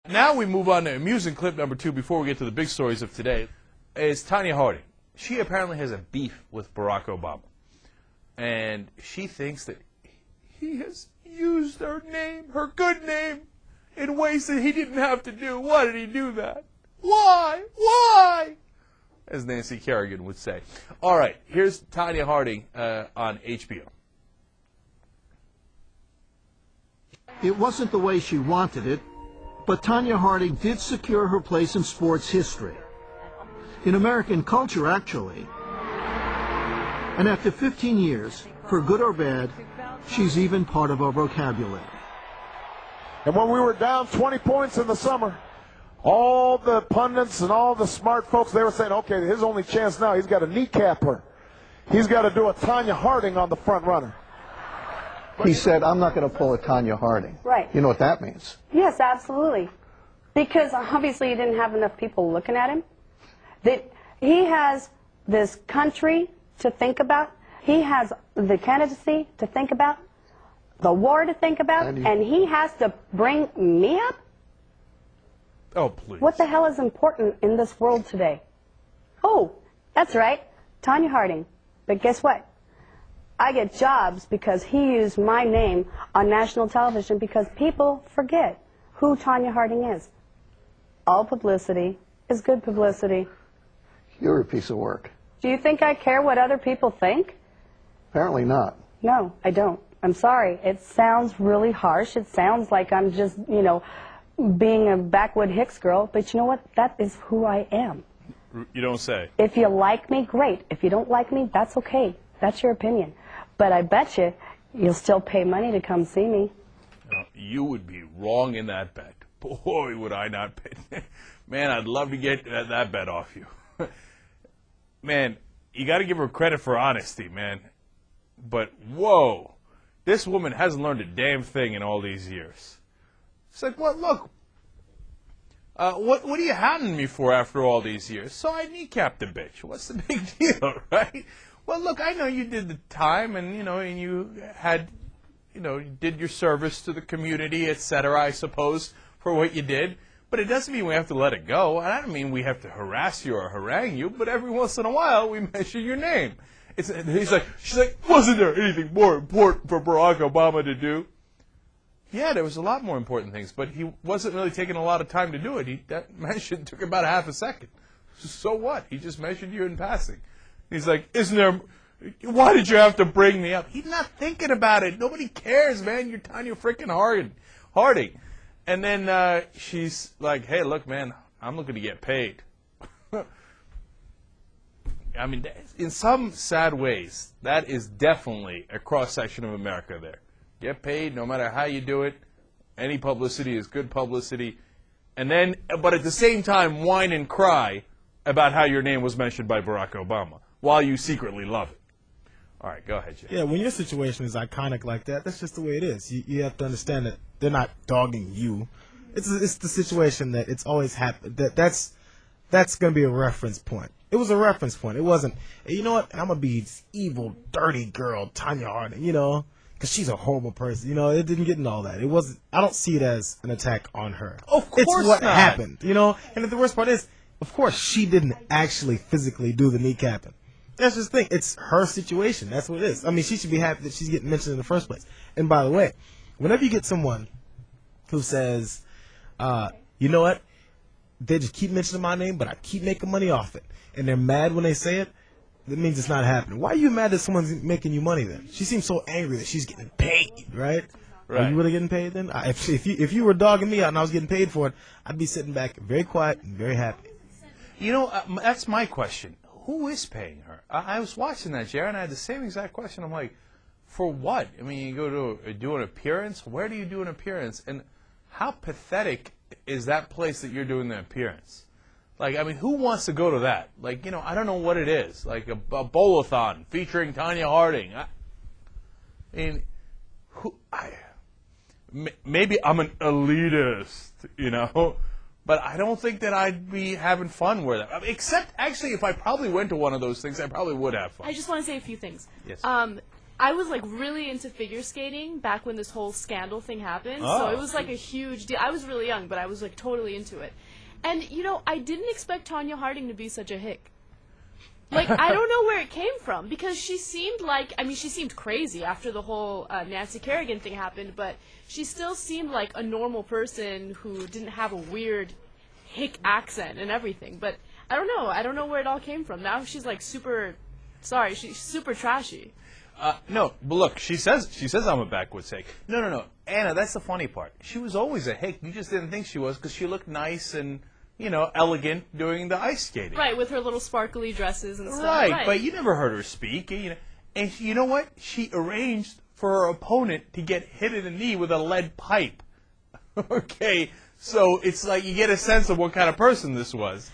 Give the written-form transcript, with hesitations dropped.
Now we move on to amusing clip number 2 before we get to the big stories of today. Is Tonya Harding. She apparently has a beef with Barack Obama. And she thinks that he has used her name, her good name, in ways that he didn't have to do. Why did he do that? Why? Why? As Nancy Kerrigan would say. All right, here's Tonya Harding on HBO. It wasn't the way she wanted it, but Tonya Harding did secure her place in sports history. In American culture, actually. And after 15 years, for good or bad, she's even part of our vocabulary. And when we were down 20 points in the summer, all the pundits and all the smart folks, they were saying, okay, his only chance now, he's got to kneecap her. He's got to do a Tonya Harding on the front runner. He said, I'm not going to pull a Tonya Harding. Right. You know what that means? Yes, absolutely. Because obviously he didn't have enough people looking at him. That he has this country to think about. He has the candidacy to think about, the war to think about, and he has to bring me up? Oh, please. What the hell is important in this world today? Oh, that's right, Tonya Harding. But guess what? I get jobs because he used my name on national television because people forget who Tonya Harding is. All publicity is good publicity. You're a piece of work. Do you think I care what other people think? Apparently not. No, I don't. I'm sorry. It sounds really harsh. It sounds like I'm just, you know, being a backwood Hicks girl. But you know what? That is who I am. You don't say. If you like me, great. If you don't like me, that's okay. That's your opinion. But I bet you'll still pay money to come see me. You would be wrong in that bet. Boy, would I not pay. Man, I'd love to get that bet off you. Man, you got to give her credit for honesty, man. But, whoa, this woman hasn't learned a damn thing in all these years. It's like, well, look, what are you hounding me for after all these years? So I kneecapped the bitch. What's the big deal, right? Well, look, I know you did the time, and, and you had, you did your service to the community, etc., I suppose, for what you did. But it doesn't mean we have to let it go. And I don't mean we have to harass you or harangue you, but every once in a while we mention your name. She's like, wasn't there anything more important for Barack Obama to do? Yeah, there was a lot more important things, but he wasn't really taking a lot of time to do it. That mention took about a half a second. So what? He just mentioned you in passing. He's like, why did you have to bring me up? He's not thinking about it. Nobody cares, man. You're Tonya freaking Harding. And then she's like, hey, look, man, I'm looking to get paid. I mean, in some sad ways, that is definitely a cross-section of America there. Get paid no matter how you do it. Any publicity is good publicity. And then, but at the same time, whine and cry about how your name was mentioned by Barack Obama while you secretly love it. All right, go ahead, Jay. Yeah, when your situation is iconic like that, that's just the way it is. You have to understand that they're not dogging you. It's the situation that it's always happened. That's going to be a reference point. It was a reference point. It wasn't, hey, you know what, I'm going to be this evil, dirty girl, Tonya Harding, because she's a horrible person. It didn't get into all that. It wasn't. I don't see it as an attack on her. Of course it's what not. happened, And the worst part is, of course, she didn't actually physically do the kneecapping. That's just the thing. It's her situation. That's what it is. I mean, she should be happy that she's getting mentioned in the first place. And by the way, whenever you get someone who says, you know what, they just keep mentioning my name, but I keep making money off it, and they're mad when they say it, that means it's not happening. Why are you mad that someone's making you money then? She seems so angry that she's getting paid, right? Are you really getting paid then? If you were dogging me out and I was getting paid for it, I'd be sitting back very quiet and very happy. That's my question. Who is paying her? I was watching that, Jared, and I had the same exact question. I'm like, for what? I mean, you go to do an appearance? Where do you do an appearance? And how pathetic is that place that you're doing the appearance? Like, I mean, who wants to go to that? Like, I don't know what it is. Like a bowl-a-thon featuring Tonya Harding. Maybe I'm an elitist, but I don't think that I'd be having fun with it. I mean, except, actually, if I probably went to one of those things, I probably would have fun. I just want to say a few things. Yes. I was like really into figure skating back when this whole scandal thing happened. Oh. So it was like a huge deal. I was really young, but I was like totally into it. And you know, I didn't expect Tonya Harding to be such a hick. Like, I don't know where it came from, because she seemed like, I mean, she seemed crazy after the whole Nancy Kerrigan thing happened, but she still seemed like a normal person who didn't have a weird hick accent and everything. But I don't know where it all came from. Now she's like she's super trashy. No, but look, she says I'm a backwoods hick. No, Anna, that's the funny part. She was always a hick. You just didn't think she was because she looked nice and, you know, elegant during the ice skating. Right, with her little sparkly dresses and stuff. Right, but you never heard her speak. You know, and you know what? She arranged for her opponent to get hit in the knee with a lead pipe. Okay, so it's like you get a sense of what kind of person this was.